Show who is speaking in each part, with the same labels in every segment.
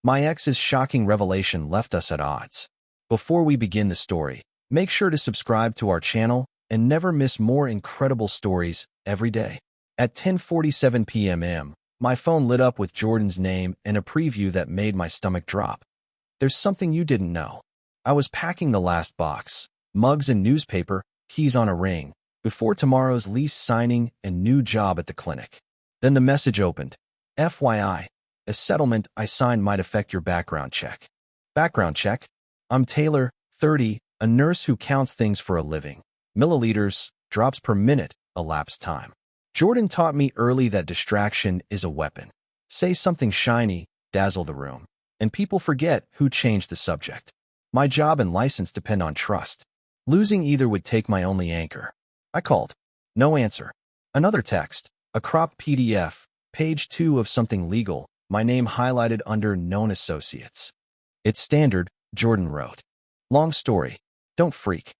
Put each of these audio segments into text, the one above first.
Speaker 1: My ex's shocking revelation left us at odds. Before we begin the story, make sure to subscribe to our channel and never miss more incredible stories every day. At 10:47 p.m., my phone lit up with Jordan's name and a preview that made my stomach drop. There's something you didn't know. I was packing the last box, mugs and newspaper, keys on a ring, before tomorrow's lease signing and new job at the clinic. Then the message opened. FYI, a settlement I signed might affect your background check. Background check? I'm Taylor, 30, a nurse who counts things for a living. Milliliters, drops per minute, elapsed time. Jordan taught me early that distraction is a weapon. Say something shiny, dazzle the room, and people forget who changed the subject. My job and license depend on trust. Losing either would take my only anchor. I called. No answer. Another text, a cropped PDF, page 2 of something legal, my name highlighted under known associates. It's standard, Jordan wrote. Long story. Don't freak.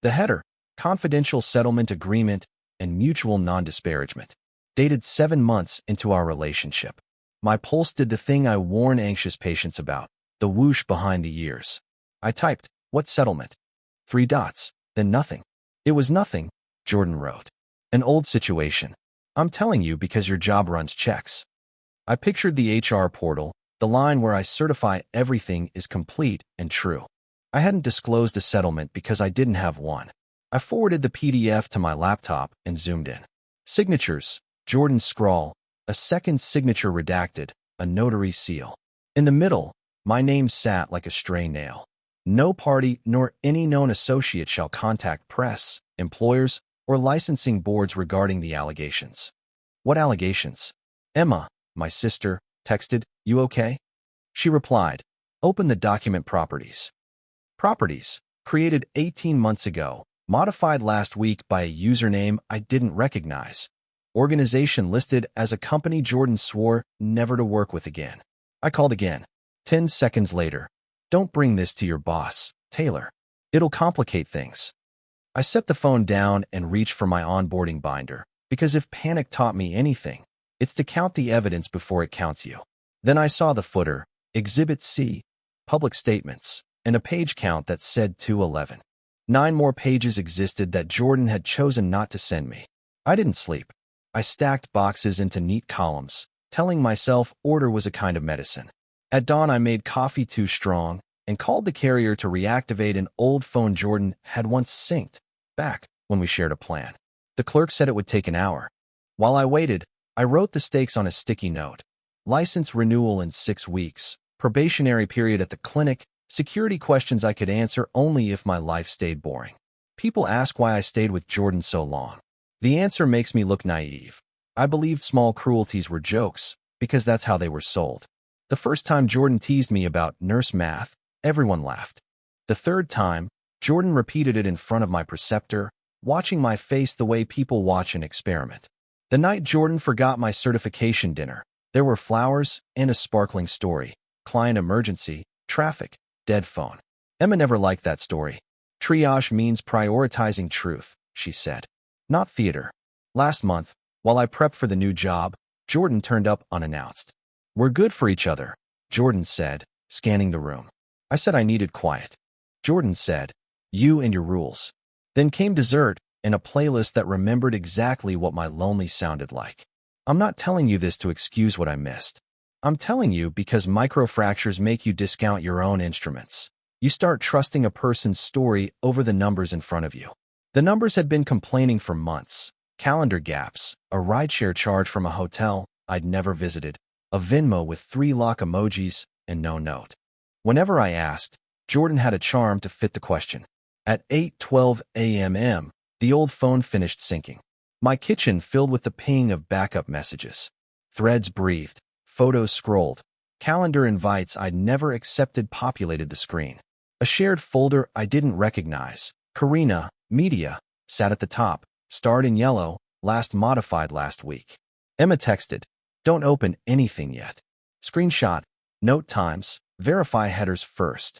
Speaker 1: The header, confidential settlement agreement and mutual non-disparagement. Dated 7 months into our relationship. My pulse did the thing I warn anxious patients about, the whoosh behind the ears. I typed, what settlement? 3 dots, then nothing. It was nothing, Jordan wrote. An old situation. I'm telling you because your job runs checks. I pictured the HR portal, the line where I certify everything is complete and true. I hadn't disclosed a settlement because I didn't have one. I forwarded the PDF to my laptop and zoomed in. Signatures, Jordan's scrawl, a second signature redacted, a notary seal. In the middle, my name sat like a stray nail. No party nor any known associate shall contact press, employers, or licensing boards regarding the allegations. What allegations? Emma, my sister, texted, you okay? She replied, open the document properties. Properties, created 18 months ago, modified last week by a username I didn't recognize. Organization listed as a company Jordan swore never to work with again. I called again. 10 seconds later. Don't bring this to your boss, Taylor. It'll complicate things. I set the phone down and reached for my onboarding binder, because if panic taught me anything, it's to count the evidence before it counts you. Then I saw the footer, Exhibit C, public statements, and a page count that said 211. 9 more pages existed that Jordan had chosen not to send me. I didn't sleep. I stacked boxes into neat columns, telling myself order was a kind of medicine. At dawn, I made coffee too strong and called the carrier to reactivate an old phone Jordan had once synced back when we shared a plan. The clerk said it would take an hour. While I waited, I wrote the stakes on a sticky note. License renewal in 6 weeks, probationary period at the clinic, security questions I could answer only if my life stayed boring. People ask why I stayed with Jordan so long. The answer makes me look naive. I believed small cruelties were jokes, because that's how they were sold. The first time Jordan teased me about nurse math, everyone laughed. The third time, Jordan repeated it in front of my preceptor, watching my face the way people watch an experiment. The night Jordan forgot my certification dinner, there were flowers and a sparkling story. Client emergency, traffic, dead phone. Emma never liked that story. Triage means prioritizing truth, she said. Not theater. Last month, while I prepped for the new job, Jordan turned up unannounced. We're good for each other, Jordan said, scanning the room. I said I needed quiet. Jordan said, you and your rules. Then came dessert and a playlist that remembered exactly what my lonely sounded like. I'm not telling you this to excuse what I missed. I'm telling you because microfractures make you discount your own instruments. You start trusting a person's story over the numbers in front of you. The numbers had been complaining for months. Calendar gaps, a rideshare charge from a hotel I'd never visited, a Venmo with 3 lock emojis, and no note. Whenever I asked, Jordan had a charm to fit the question. At 8:12 a.m., the old phone finished syncing. My kitchen filled with the ping of backup messages. Threads breathed. Photos scrolled. Calendar invites I'd never accepted populated the screen. A shared folder I didn't recognize, Karina, Media, sat at the top, starred in yellow, last modified last week. Emma texted, don't open anything yet. Screenshot, note times, verify headers first.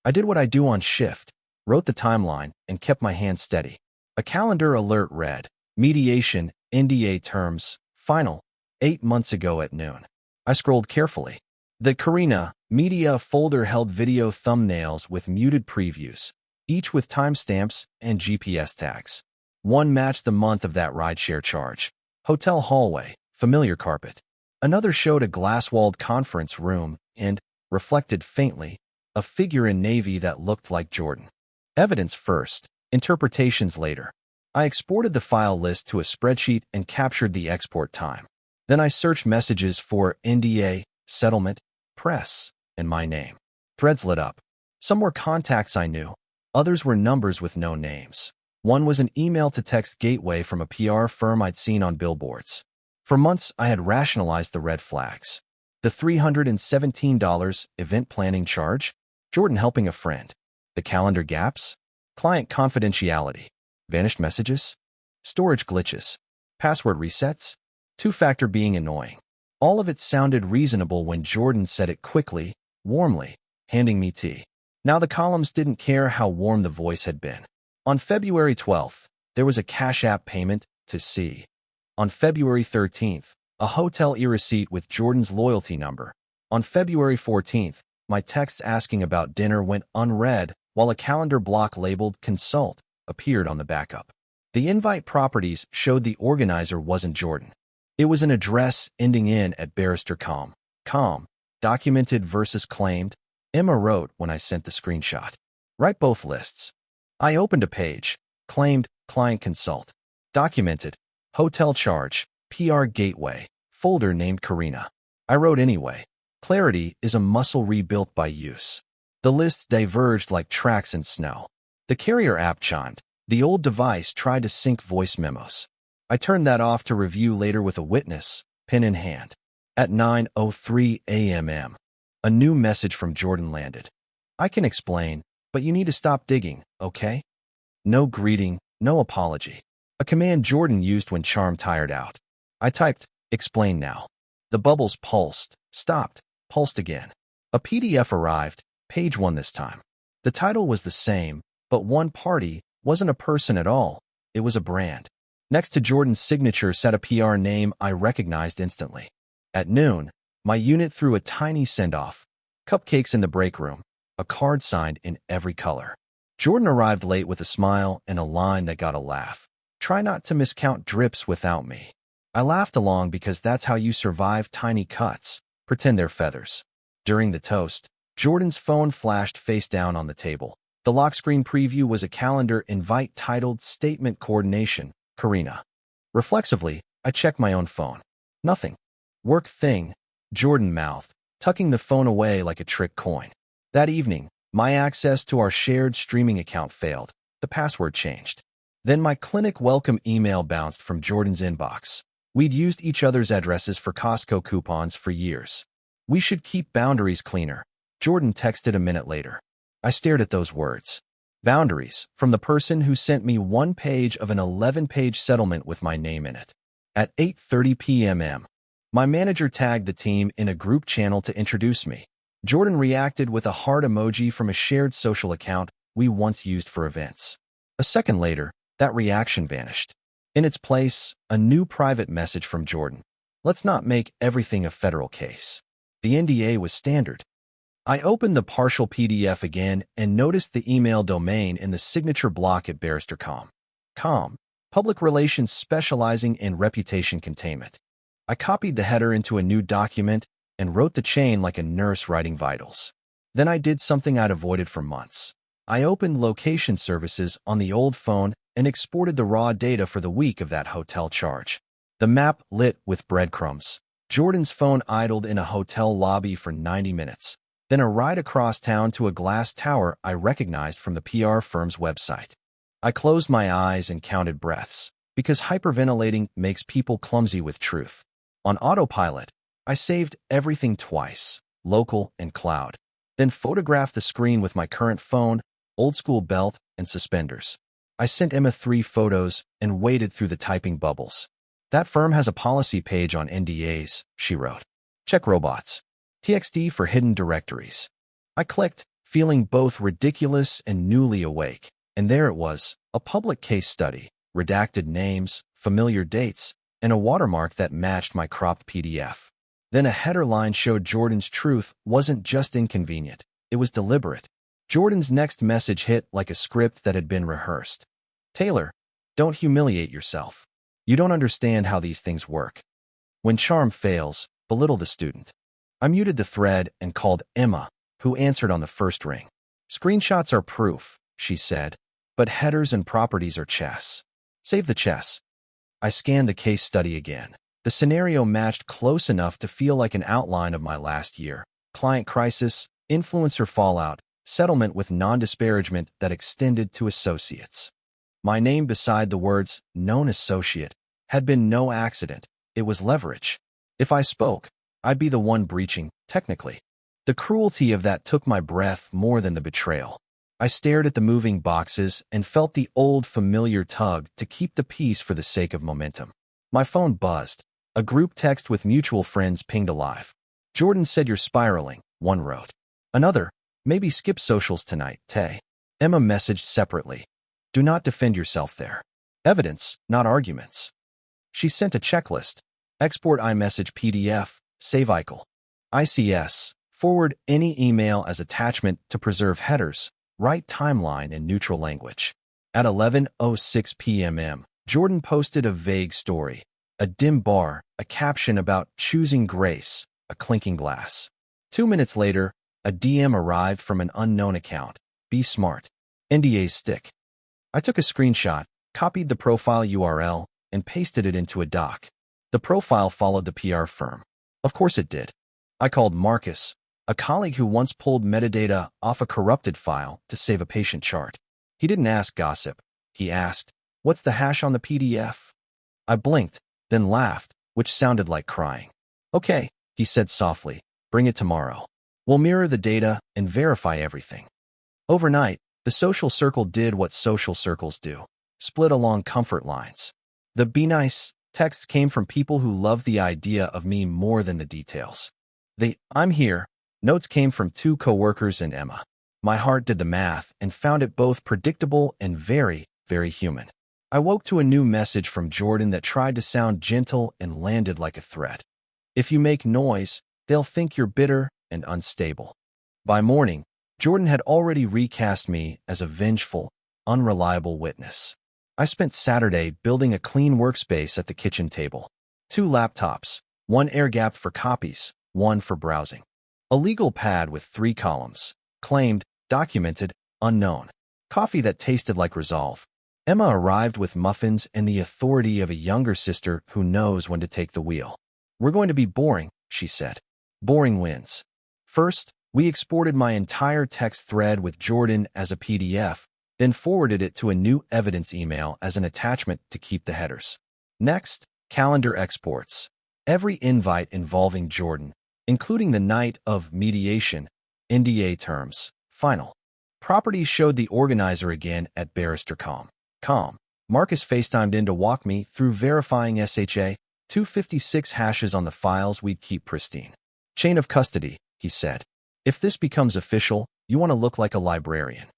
Speaker 1: I did what I do on shift, wrote the timeline, and kept my hand steady. A calendar alert read, mediation, NDA terms, final, 8 months ago at noon. I scrolled carefully. The Karina Media folder held video thumbnails with muted previews, each with timestamps and GPS tags. One matched the month of that rideshare charge. Hotel hallway, familiar carpet. Another showed a glass-walled conference room and, reflected faintly, a figure in navy that looked like Jordan. Evidence first, interpretations later. I exported the file list to a spreadsheet and captured the export time. Then I searched messages for NDA, settlement, press, and my name. Threads lit up. Some were contacts I knew. Others were numbers with no names. One was an email-to-text gateway from a PR firm I'd seen on billboards. For months, I had rationalized the red flags. The $317 event planning charge, Jordan helping a friend. The calendar gaps, client confidentiality, vanished messages, storage glitches, password resets, two-factor being annoying. All of it sounded reasonable when Jordan said it quickly, warmly, handing me tea. Now the columns didn't care how warm the voice had been. On February 12th, there was a Cash App payment to C. On February 13th, a hotel e-receipt with Jordan's loyalty number. On February 14th, my text asking about dinner went unread while a calendar block labeled Consult appeared on the backup. The invite properties showed the organizer wasn't Jordan. It was an address ending in at Barrister Com. Documented versus claimed, Emma wrote when I sent the screenshot. Write both lists. I opened a page, claimed, client consult. Documented, hotel charge, PR gateway, folder named Karina. I wrote anyway. Clarity is a muscle rebuilt by use. The lists diverged like tracks in snow. The carrier app chimed. The old device tried to sync voice memos. I turned that off to review later with a witness, pen in hand. At 9:03 a.m., a new message from Jordan landed. I can explain, but you need to stop digging, okay? No greeting, no apology. A command Jordan used when charm tired out. I typed, explain now. The bubbles pulsed, stopped, pulsed again. A PDF arrived, page 1 this time. The title was the same, but one party wasn't a person at all. It was a brand. Next to Jordan's signature sat a PR name I recognized instantly. At noon, my unit threw a tiny send-off. Cupcakes in the break room, a card signed in every color. Jordan arrived late with a smile and a line that got a laugh. Try not to miscount drips without me. I laughed along because that's how you survive tiny cuts. Pretend they're feathers. During the toast, Jordan's phone flashed face down on the table. The lock screen preview was a calendar invite titled Statement Coordination, Karina. Reflexively, I checked my own phone. Nothing. Work thing, Jordan mouthed, tucking the phone away like a trick coin. That evening, my access to our shared streaming account failed. The password changed. Then my clinic welcome email bounced from Jordan's inbox. We'd used each other's addresses for Costco coupons for years. We should keep boundaries cleaner, Jordan texted a minute later. I stared at those words. Boundaries, from the person who sent me one page of an 11-page settlement with my name in it. At 8:30 p.m., my manager tagged the team in a group channel to introduce me. Jordan reacted with a heart emoji from a shared social account we once used for events. A second later, that reaction vanished. In its place, a new private message from Jordan. Let's not make everything a federal case. The NDA was standard. I opened the partial PDF again and noticed the email domain in the signature block at Barrister Com. Public relations specializing in reputation containment. I copied the header into a new document and wrote the chain like a nurse writing vitals. Then I did something I'd avoided for months. I opened location services on the old phone and exported the raw data for the week of that hotel charge. The map lit with breadcrumbs. Jordan's phone idled in a hotel lobby for 90 minutes. Then a ride across town to a glass tower I recognized from the PR firm's website. I closed my eyes and counted breaths, because hyperventilating makes people clumsy with truth. On autopilot, I saved everything twice, local and cloud. Then photographed the screen with my current phone, old-school belt, and suspenders. I sent Emma 3 photos and waded through the typing bubbles. That firm has a policy page on NDAs, she wrote. Check robots. TXT for hidden directories. I clicked, feeling both ridiculous and newly awake. And there it was, a public case study, redacted names, familiar dates, and a watermark that matched my cropped PDF. Then a header line showed Jordan's truth wasn't just inconvenient, it was deliberate. Jordan's next message hit like a script that had been rehearsed. Taylor, don't humiliate yourself. You don't understand how these things work. When charm fails, belittle the student. I muted the thread and called Emma, who answered on the first ring. Screenshots are proof, she said, but headers and properties are chess. Save the chess. I scanned the case study again. The scenario matched close enough to feel like an outline of my last year. Client crisis, influencer fallout, settlement with non-disparagement that extended to associates. My name beside the words known associate had been no accident. It was leverage. If I spoke, I'd be the one breaching, technically. The cruelty of that took my breath more than the betrayal. I stared at the moving boxes and felt the old familiar tug to keep the peace for the sake of momentum. My phone buzzed. A group text with mutual friends pinged alive. Jordan said you're spiraling, one wrote. Another, maybe skip socials tonight, Tay. Emma messaged separately. Do not defend yourself there. Evidence, not arguments. She sent a checklist. Export iMessage PDF, save ICL. ICS, forward any email as attachment to preserve headers, write timeline in neutral language. At 11:06 p.m., Jordan posted a vague story. A dim bar, a caption about choosing grace, a clinking glass. 2 minutes later, a DM arrived from an unknown account. Be smart. NDAs stick. I took a screenshot, copied the profile URL, and pasted it into a doc. The profile followed the PR firm. Of course it did. I called Marcus, a colleague who once pulled metadata off a corrupted file to save a patient chart. He didn't ask gossip. He asked, what's the hash on the PDF? I blinked, then laughed, which sounded like crying. Okay, he said softly, bring it tomorrow. We'll mirror the data and verify everything. Overnight, the social circle did what social circles do. Split along comfort lines. The be nice texts came from people who loved the idea of me more than the details. The I'm here notes came from 2 coworkers and Emma. My heart did the math and found it both predictable and very, very human. I woke to a new message from Jordan that tried to sound gentle and landed like a threat. If you make noise, they'll think you're bitter and unstable. By morning, Jordan had already recast me as a vengeful, unreliable witness. I spent Saturday building a clean workspace at the kitchen table. 2 laptops, one air-gapped for copies, one for browsing. A legal pad with 3 columns. Claimed, documented, unknown. Coffee that tasted like resolve. Emma arrived with muffins and the authority of a younger sister who knows when to take the wheel. We're going to be boring, she said. Boring wins. First, we exported my entire text thread with Jordan as a PDF, then forwarded it to a new evidence email as an attachment to keep the headers. Next, calendar exports. Every invite involving Jordan, including the night of mediation, NDA terms, final. Properties showed the organizer again at barrister.com. Marcus FaceTimed in to walk me through verifying SHA, 256 hashes on the files we'd keep pristine. Chain of custody, he said. If this becomes official, you want to look like a librarian.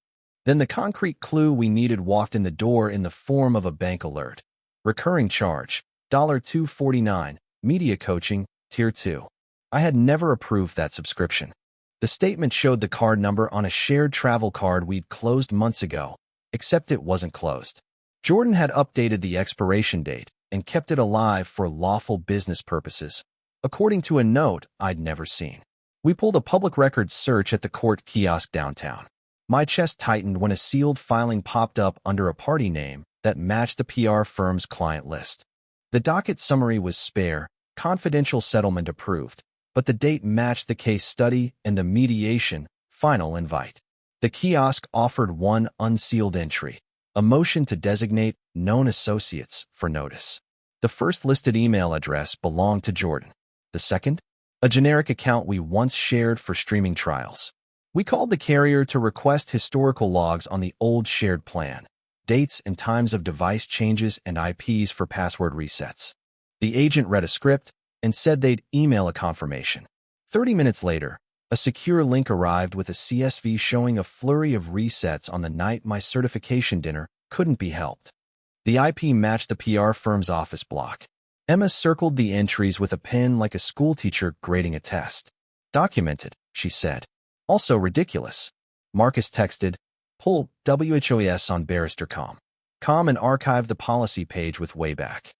Speaker 1: Then the concrete clue we needed walked in the door in the form of a bank alert. Recurring charge, $249, media coaching, Tier 2. I had never approved that subscription. The statement showed the card number on a shared travel card we'd closed months ago, except it wasn't closed. Jordan had updated the expiration date and kept it alive for lawful business purposes, according to a note I'd never seen. We pulled a public records search at the court kiosk downtown. My chest tightened when a sealed filing popped up under a party name that matched the PR firm's client list. The docket summary was spare, confidential settlement approved, but the date matched the case study and the mediation final invite. The kiosk offered one unsealed entry, a motion to designate known associates for notice. The first listed email address belonged to Jordan. The second, a generic account we once shared for streaming trials. We called the carrier to request historical logs on the old shared plan, dates and times of device changes and IPs for password resets. The agent read a script and said they'd email a confirmation. 30 minutes later, a secure link arrived with a CSV showing a flurry of resets on the night my certification dinner couldn't be helped. The IP matched the PR firm's office block. Emma circled the entries with a pen like a schoolteacher grading a test. Documented, she said. Also ridiculous. Marcus texted, pull WHOS on barrister.com. And archived the policy page with Wayback.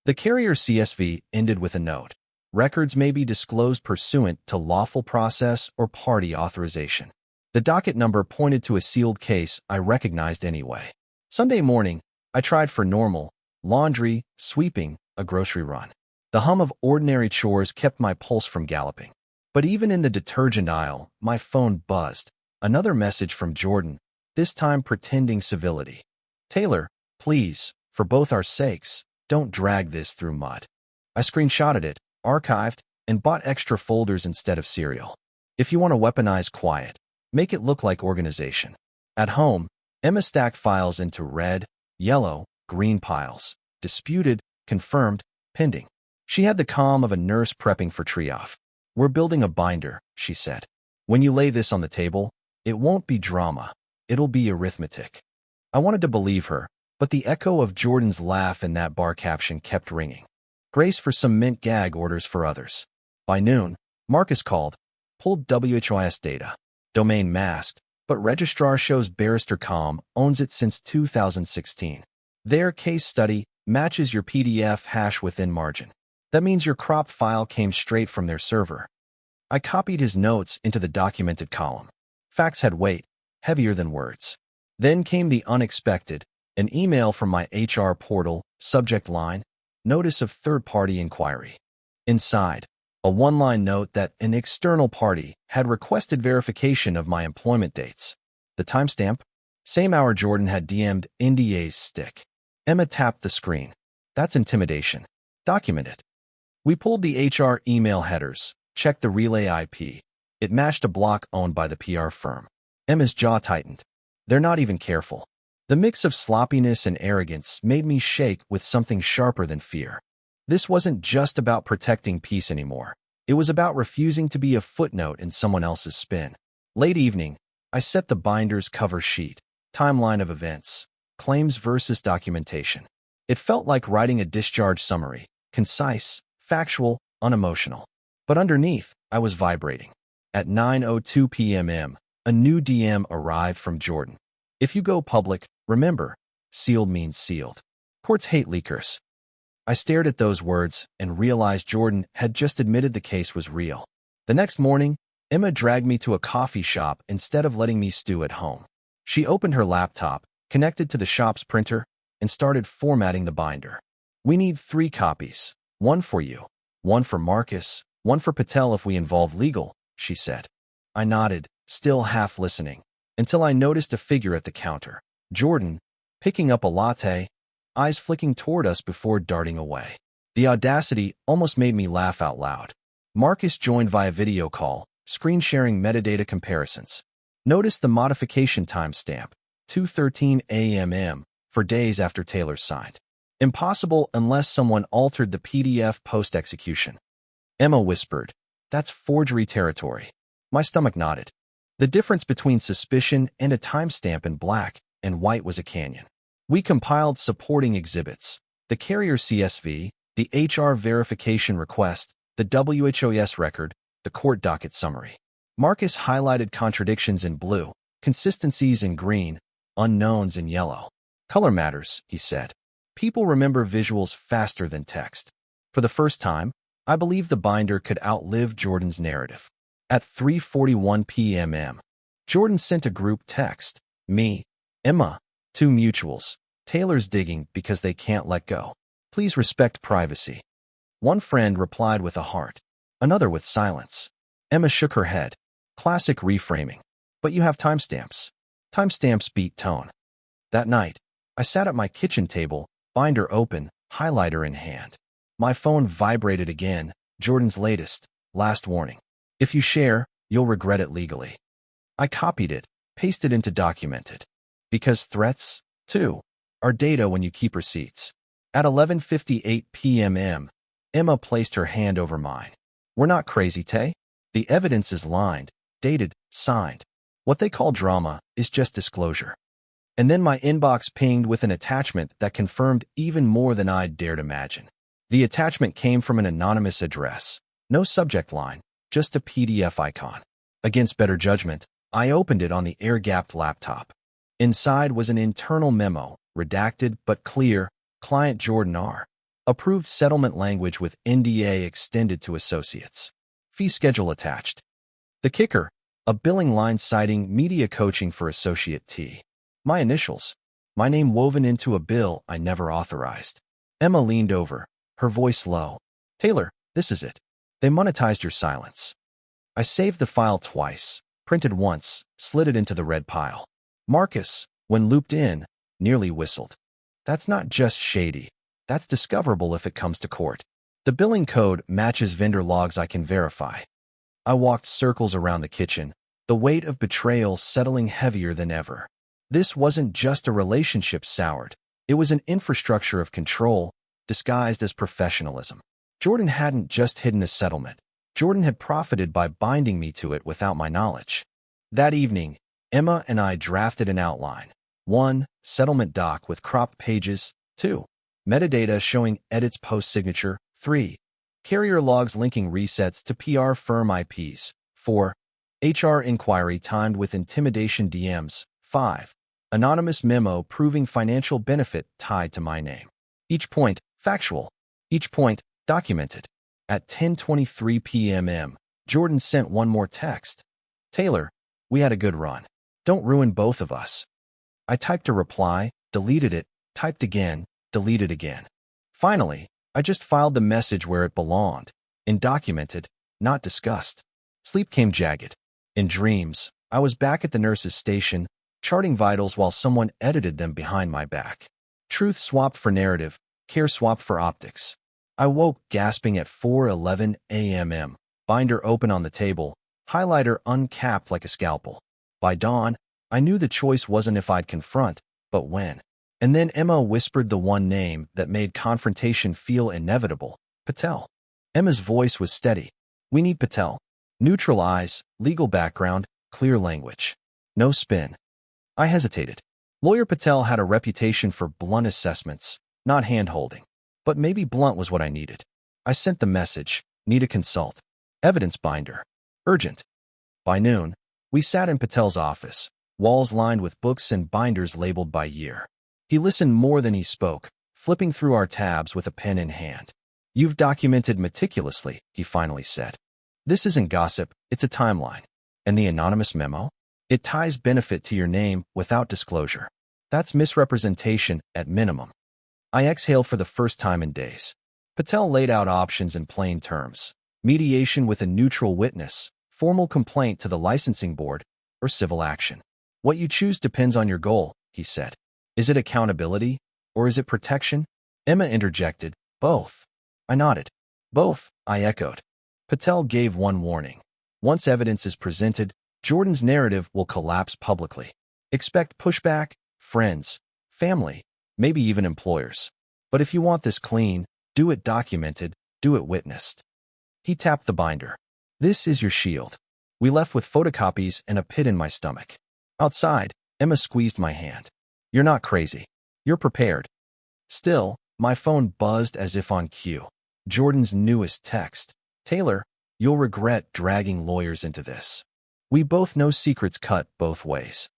Speaker 1: The carrier CSV ended with a note. Records may be disclosed pursuant to lawful process or party authorization. The docket number pointed to a sealed case I recognized anyway. Sunday morning, I tried for normal, laundry, sweeping, a grocery run. The hum of ordinary chores kept my pulse from galloping. But even in the detergent aisle, my phone buzzed. Another message from Jordan, this time pretending civility. Taylor, please, for both our sakes, don't drag this through mud. I screenshotted it, archived, and bought extra folders instead of cereal. If you want to weaponize quiet, make it look like organization. At home, Emma stacked files into red, yellow, green piles. Disputed, confirmed, pending. She had the calm of a nurse prepping for tree-off. We're building a binder, she said. When you lay this on the table, it won't be drama. It'll be arithmetic. I wanted to believe her, but the echo of Jordan's laugh in that bar caption kept ringing. Grace for some mint gag orders for others. By noon, Marcus called, pulled WHOS data. Domain masked, but registrar shows barrister.com owns it since 2016. Their case study matches your PDF hash within margin. That means your cropped file came straight from their server. I copied his notes into the documented column. Facts had weight, heavier than words. Then came the unexpected, an email from my HR portal, subject line, notice of third-party inquiry. Inside, a one-line note that an external party had requested verification of my employment dates. The timestamp? Same hour Jordan had DM'd NDA's stick. Emma tapped the screen. That's intimidation. Document it. We pulled the HR email headers, checked the relay IP. It matched a block owned by the PR firm. Emma's jaw tightened. They're not even careful. The mix of sloppiness and arrogance made me shake with something sharper than fear. This wasn't just about protecting peace anymore. It was about refusing to be a footnote in someone else's spin. Late evening, I set the binder's cover sheet, timeline of events, claims versus documentation. It felt like writing a discharge summary, concise, factual, unemotional. But underneath, I was vibrating. At 9:02 p.m., a new DM arrived from Jordan. If you go public, remember, sealed means sealed. Courts hate leakers. I stared at those words and realized Jordan had just admitted the case was real. The next morning, Emma dragged me to a coffee shop instead of letting me stew at home. She opened her laptop, connected to the shop's printer, and started formatting the binder. We need 3 copies. One for you, one for Marcus, one for Patel if we involve legal, she said. I nodded, still half listening, until I noticed a figure at the counter. Jordan, picking up a latte, eyes flicking toward us before darting away. The audacity almost made me laugh out loud. Marcus joined via video call, screen sharing metadata comparisons. Notice the modification timestamp, 2:13 a.m. for days after Taylor signed. Impossible unless someone altered the PDF post-execution. Emma whispered, that's forgery territory. My stomach nodded. The difference between suspicion and a timestamp in black and white was a canyon. We compiled supporting exhibits, the carrier CSV, the HR verification request, the WHOS record, the court docket summary. Marcus highlighted contradictions in blue, consistencies in green, unknowns in yellow. Color matters, he said. People remember visuals faster than text. For the first time, I believed the binder could outlive Jordan's narrative. At 3:41 p.m., Jordan sent a group text. Me, Emma, 2 mutuals. Taylor's digging because they can't let go. Please respect privacy. One friend replied with a heart, another with silence. Emma shook her head. Classic reframing. But you have timestamps. Timestamps beat tone. That night, I sat at my kitchen table, binder open, highlighter in hand. My phone vibrated again, Jordan's latest, last warning. If you share, you'll regret it legally. I copied it, pasted into documented. Because threats, too, are data when you keep receipts. At 11:58 p.m., Emma placed her hand over mine. We're not crazy, Tay. The evidence is lined, dated, signed. What they call drama is just disclosure. And then my inbox pinged with an attachment that confirmed even more than I'd dared imagine. The attachment came from an anonymous address. No subject line, just a PDF icon. Against better judgment, I opened it on the air-gapped laptop. Inside was an internal memo, redacted but clear, Client Jordan R. Approved settlement language with NDA extended to associates. Fee schedule attached. The kicker, a billing line citing media coaching for Associate T. My initials. My name woven into a bill I never authorized. Emma leaned over, her voice low. Taylor, this is it. They monetized your silence. I saved the file twice, printed once, slid it into the red pile. Marcus, when looped in, nearly whistled. That's not just shady. That's discoverable if it comes to court. The billing code matches vendor logs I can verify. I walked circles around the kitchen, the weight of betrayal settling heavier than ever. This wasn't just a relationship soured. It was an infrastructure of control, disguised as professionalism. Jordan hadn't just hidden a settlement. Jordan had profited by binding me to it without my knowledge. That evening, Emma and I drafted an outline. 1. Settlement doc with cropped pages. 2. Metadata showing edits post-signature. 3. Carrier logs linking resets to PR firm IPs. 4. HR inquiry timed with intimidation DMs. 5. Anonymous memo proving financial benefit tied to my name. Each point, factual. Each point, documented. At 10:23 p.m., Jordan sent one more text. Taylor, we had a good run. Don't ruin both of us. I typed a reply, deleted it, typed again, deleted again. Finally, I just filed the message where it belonged. Undocumented, not discussed. Sleep came jagged. In dreams, I was back at the nurse's station, charting vitals while someone edited them behind my back. Truth swapped for narrative, care swapped for optics. I woke gasping at 4:11 a.m. Binder open on the table, highlighter uncapped like a scalpel. By dawn, I knew the choice wasn't if I'd confront, but when. And then Emma whispered the one name that made confrontation feel inevitable, Patel. Emma's voice was steady. We need Patel. Neutral eyes, legal background, clear language. No spin. I hesitated. Lawyer Patel had a reputation for blunt assessments, not hand-holding. But maybe blunt was what I needed. I sent the message, need a consult. Evidence binder. Urgent. By noon, we sat in Patel's office, walls lined with books and binders labeled by year. He listened more than he spoke, flipping through our tabs with a pen in hand. You've documented meticulously, he finally said. This isn't gossip, it's a timeline. And the anonymous memo? It ties benefit to your name without disclosure. That's misrepresentation at minimum. I exhaled for the first time in days. Patel laid out options in plain terms. Mediation with a neutral witness, formal complaint to the licensing board, or civil action. What you choose depends on your goal, he said. Is it accountability, or is it protection? Emma interjected, both. I nodded. Both, I echoed. Patel gave one warning. Once evidence is presented, Jordan's narrative will collapse publicly. Expect pushback, friends, family, maybe even employers. But if you want this clean, do it documented, do it witnessed. He tapped the binder. This is your shield. We left with photocopies and a pit in my stomach. Outside, Emma squeezed my hand. You're not crazy. You're prepared. Still, my phone buzzed as if on cue. Jordan's newest text. Taylor, you'll regret dragging lawyers into this. We both know secrets cut both ways.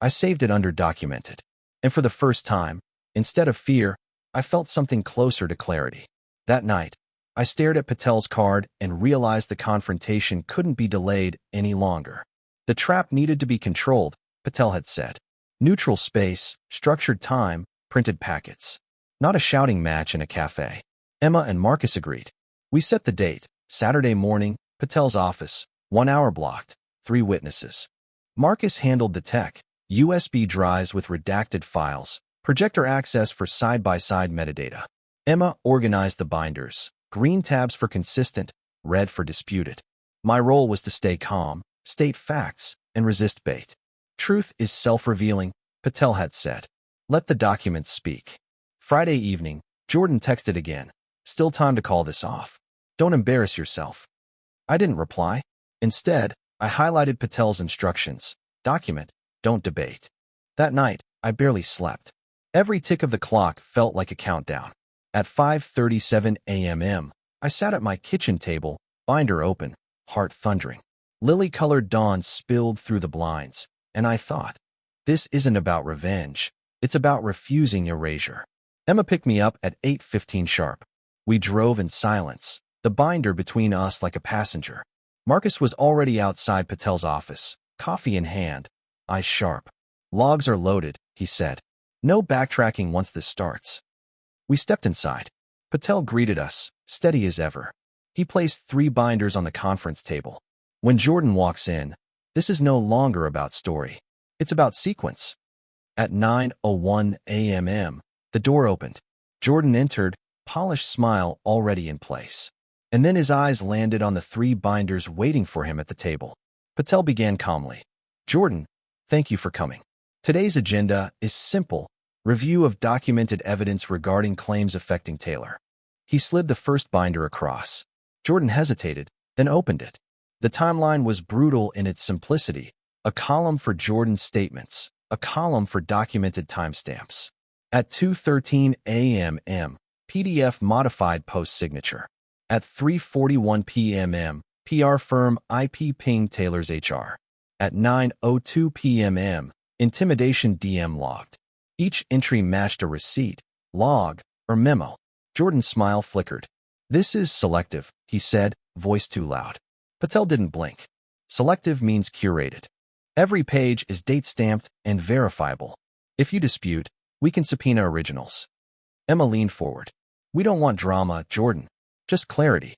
Speaker 1: I saved it under documented. And for the first time, instead of fear, I felt something closer to clarity. That night, I stared at Patel's card and realized the confrontation couldn't be delayed any longer. The trap needed to be controlled, Patel had said. Neutral space, structured time, printed packets. Not a shouting match in a cafe. Emma and Marcus agreed. We set the date, Saturday morning, Patel's office, 1 hour blocked, 3 witnesses. Marcus handled the tech, USB drives with redacted files, projector access for side-by-side metadata. Emma organized the binders, green tabs for consistent, red for disputed. My role was to stay calm, state facts, and resist bait. Truth is self-revealing, Patel had said. Let the documents speak. Friday evening, Jordan texted again. Still time to call this off. Don't embarrass yourself. I didn't reply. Instead, I highlighted Patel's instructions. Document, don't debate. That night, I barely slept. Every tick of the clock felt like a countdown. At 5:37 a.m., I sat at my kitchen table, binder open, heart thundering. Lily-colored dawn spilled through the blinds, and I thought, this isn't about revenge. It's about refusing erasure. Emma picked me up at 8:15 sharp. We drove in silence, the binder between us like a passenger. Marcus was already outside Patel's office, coffee in hand, eyes sharp. Logs are loaded, he said. No backtracking once this starts. We stepped inside. Patel greeted us, steady as ever. He placed 3 binders on the conference table. When Jordan walks in, this is no longer about story. It's about sequence. At 9:01 a.m., the door opened. Jordan entered, polished smile already in place. And then his eyes landed on the 3 binders waiting for him at the table. Patel began calmly. Jordan, thank you for coming. Today's agenda is simple. Review of documented evidence regarding claims affecting Taylor. He slid the first binder across. Jordan hesitated, then opened it. The timeline was brutal in its simplicity. A column for Jordan's statements, a column for documented timestamps. At 2:13 a.m., PDF modified post signature. At 3:41 p.m., PR firm IP pinged Taylor's HR. At 9:02 p.m., intimidation DM logged. Each entry matched a receipt, log, or memo. Jordan's smile flickered. This is selective, he said, voice too loud. Patel didn't blink. Selective means curated. Every page is date-stamped and verifiable. If you dispute, we can subpoena originals. Emma leaned forward. We don't want drama, Jordan. Just clarity.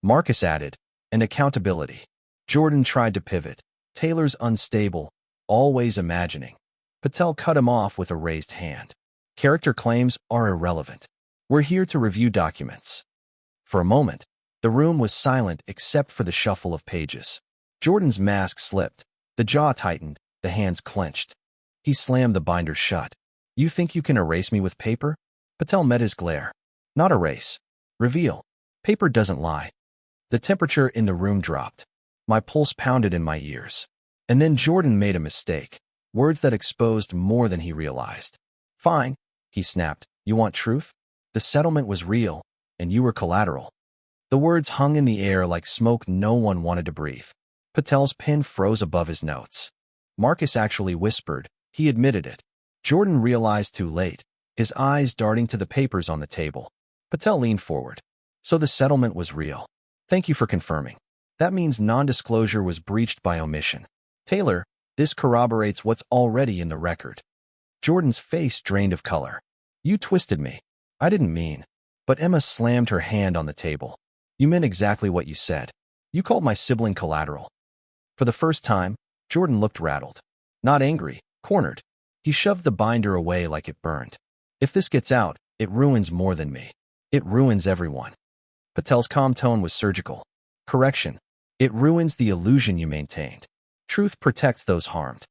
Speaker 1: Marcus added, and accountability. Jordan tried to pivot. Taylor's unstable, always imagining. Patel cut him off with a raised hand. Character claims are irrelevant. We're here to review documents. For a moment, the room was silent except for the shuffle of pages. Jordan's mask slipped, the jaw tightened, the hands clenched. He slammed the binder shut. You think you can erase me with paper? Patel met his glare. Not erase. Reveal. Paper doesn't lie. The temperature in the room dropped. My pulse pounded in my ears. And then Jordan made a mistake. Words that exposed more than he realized. Fine, he snapped. You want truth? The settlement was real, and you were collateral. The words hung in the air like smoke no one wanted to breathe. Patel's pen froze above his notes. Marcus actually whispered. He admitted it. Jordan realized too late, his eyes darting to the papers on the table. Patel leaned forward. So the settlement was real. Thank you for confirming. That means non-disclosure was breached by omission. Taylor, this corroborates what's already in the record. Jordan's face drained of color. You twisted me. I didn't mean. But Emma slammed her hand on the table. You meant exactly what you said. You called my sibling collateral. For the first time, Jordan looked rattled. Not angry, cornered. He shoved the binder away like it burned. If this gets out, it ruins more than me. It ruins everyone. Patel's calm tone was surgical. Correction. It ruins the illusion you maintained. Truth protects those harmed.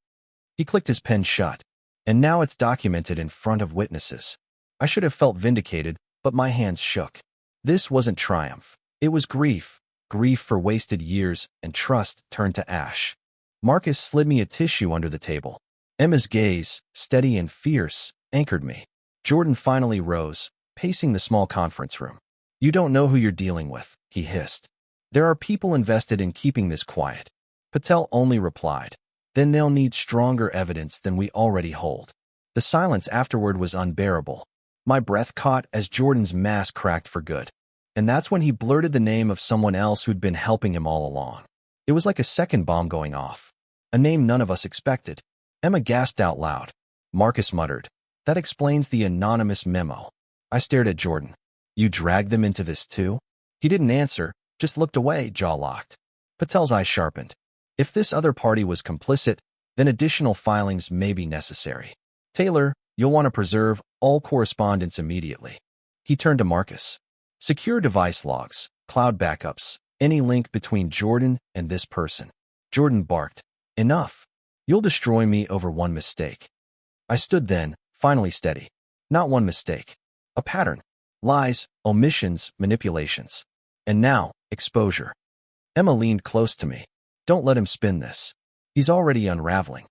Speaker 1: He clicked his pen shut. And now it's documented in front of witnesses. I should have felt vindicated, but my hands shook. This wasn't triumph. It was grief. Grief for wasted years and trust turned to ash. Marcus slid me a tissue under the table. Emma's gaze, steady and fierce, anchored me. Jordan finally rose, pacing the small conference room. You don't know who you're dealing with, he hissed. There are people invested in keeping this quiet. Patel only replied, then they'll need stronger evidence than we already hold. The silence afterward was unbearable. My breath caught as Jordan's mask cracked for good. And that's when he blurted the name of someone else who'd been helping him all along. It was like a second bomb going off. A name none of us expected. Emma gasped out loud. Marcus muttered, that explains the anonymous memo. I stared at Jordan. You dragged them into this too? He didn't answer, just looked away, jaw locked. Patel's eyes sharpened. If this other party was complicit, then additional filings may be necessary. Taylor, you'll want to preserve all correspondence immediately. He turned to Marcus. Secure device logs, cloud backups, any link between Jordan and this person. Jordan barked. Enough. You'll destroy me over one mistake. I stood then, finally steady. Not one mistake. A pattern. Lies, omissions, manipulations. And now, exposure. Emma leaned close to me. Don't let him spin this. He's already unraveling.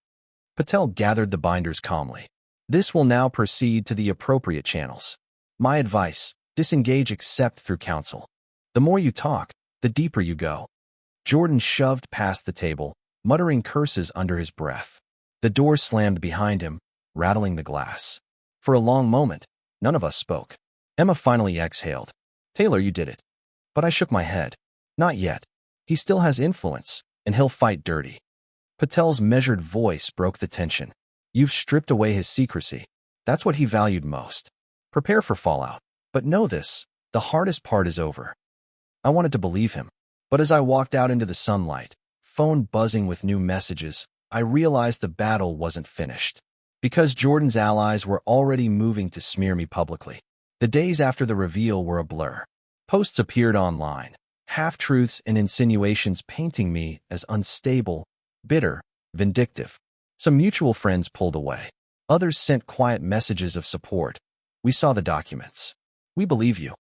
Speaker 1: Patel gathered the binders calmly. This will now proceed to the appropriate channels. My advice, Disengage except through counsel. The more you talk, the deeper you go. Jordan shoved past the table, muttering curses under his breath. The door slammed behind him, rattling the glass. For a long moment, none of us spoke. Emma finally exhaled. "Taylor, you did it." But I shook my head. "Not yet. He still has influence, and he'll fight dirty." Patel's measured voice broke the tension. "You've stripped away his secrecy. That's what he valued most. Prepare for fallout. But know this, the hardest part is over." I wanted to believe him. But as I walked out into the sunlight, phone buzzing with new messages, I realized the battle wasn't finished. Because Jordan's allies were already moving to smear me publicly. The days after the reveal were a blur. Posts appeared online, half-truths and insinuations painting me as unstable, bitter, vindictive. Some mutual friends pulled away. Others sent quiet messages of support. "We saw the documents. We believe you."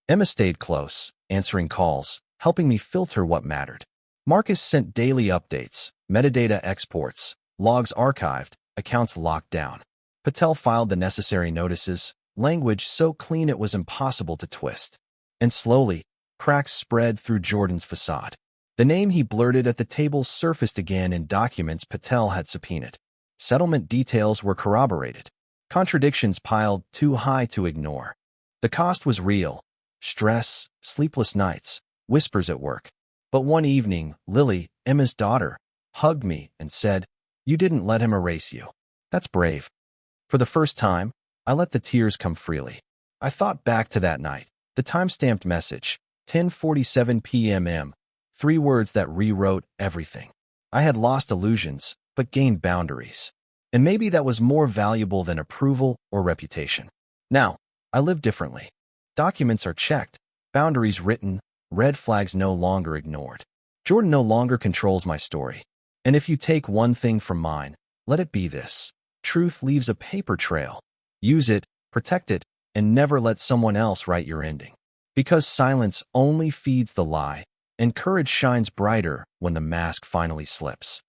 Speaker 1: Emma stayed close, answering calls, helping me filter what mattered. Marcus sent daily updates, metadata exports, logs archived, accounts locked down. Patel filed the necessary notices, language so clean it was impossible to twist. And slowly, cracks spread through Jordan's facade. The name he blurted at the table surfaced again in documents Patel had subpoenaed. Settlement details were corroborated. Contradictions piled too high to ignore. The cost was real. Stress, sleepless nights, whispers at work. But one evening, Lily, Emma's daughter, hugged me and said, "You didn't let him erase you. That's brave." For the first time, I let the tears come freely. I thought back to that night, the time-stamped message, 10:47 p.m. 3 words that rewrote everything. I had lost illusions, but gained boundaries. And maybe that was more valuable than approval or reputation. Now, I live differently. Documents are checked, boundaries written, red flags no longer ignored. Jordan no longer controls my story. And if you take one thing from mine, let it be this. Truth leaves a paper trail. Use it, protect it, and never let someone else write your ending. Because silence only feeds the lie, and courage shines brighter when the mask finally slips.